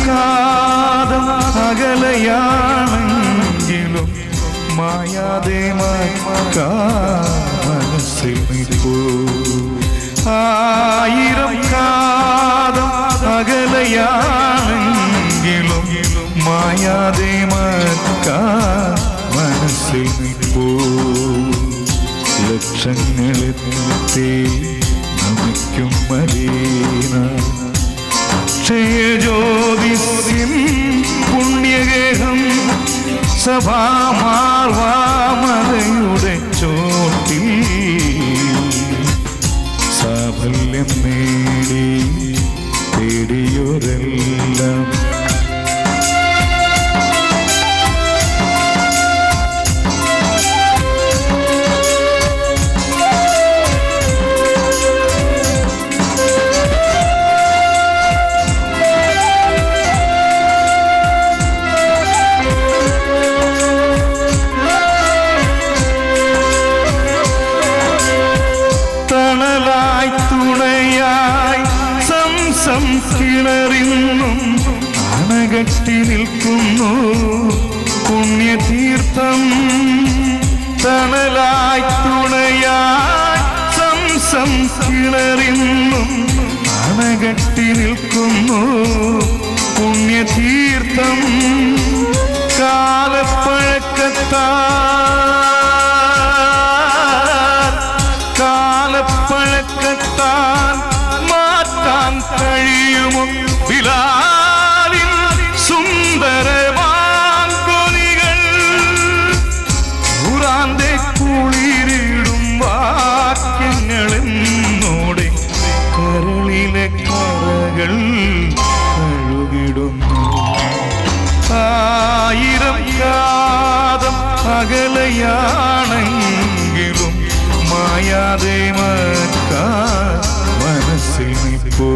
കാതം അകലയാണെങ്കിലും മായാതെ മനസ്സിൽ നിൽപ്പൂ. ആയിരം കാതം അകലയാണെങ്കിലും മായാതെ മനസ്സിൽ നിൽപ്പൂ. ലക്ഷങ്ങളെത്തി നമിക്കും മദീന ക്ഷയജ്യോതിസ്യം പുണ്യഗേഹം സഭാമാർവാമലയുടെ ചോട്ടിൽ സാഫല്യം നേടി തേടിയോരെല്ലാം കിണറിന്നും അണകെട്ടി നിൽക്കുന്നു പുണ്യതീർത്ഥം. തണലായി തുണയായി സംസം കിണറിന്നും അണകെട്ടി നിൽക്കുന്നു പുണ്യതീർത്ഥം. കാലപ്പഴക്കത്താൽ മാറ്റാൻ കഴിയുമോ ബിലാലിൻ സുന്ദരമാങ്കൊലികൾ? ഖുർആന്റെ കുളിരിടും വാക്യങ്ങളെന്നോടെ കരളിലെ കറകൾ കഴുകിടുന്നു. ആയിരം കാതം അകലയാണെങ്കിലും മായാതെ മനസ്സിൽ നിൽപ്പൂ.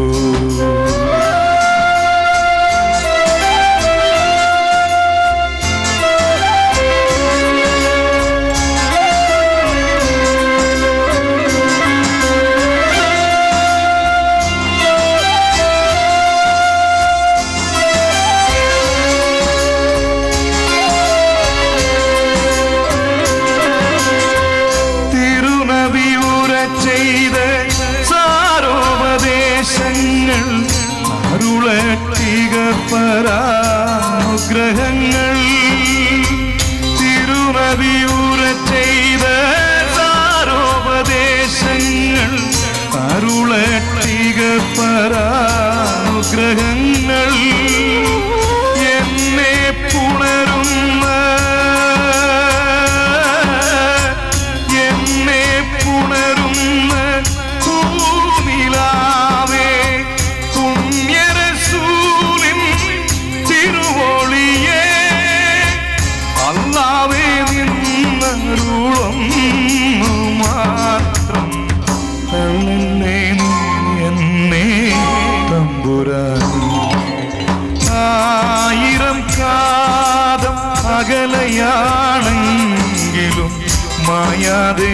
പരാനുഗ്രഹങ്ങൾ തിരുനബിയൂര ചെയ്ത സാരോപദേശങ്ങൾ അരുളട്ടിക പരാനുഗ്രഹങ്ങൾ എന്നെ പുണരുന്ന ഭൂമിലാവേ പുണ്യരസൂലിൻ തിരുവോളിയേ അല്ലാഹുവേ നിന്നരുളൊന്നു മാത്രം തള്ളല്ലേ എന്നെ തമ്പുരാനേ. ആയിരം കാതം അകലയാണെങ്കിലും മായാതെ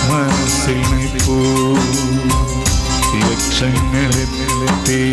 മനസ്സിൽ നിൽപ്പൂ. ലക്ഷങ്ങളെത്തി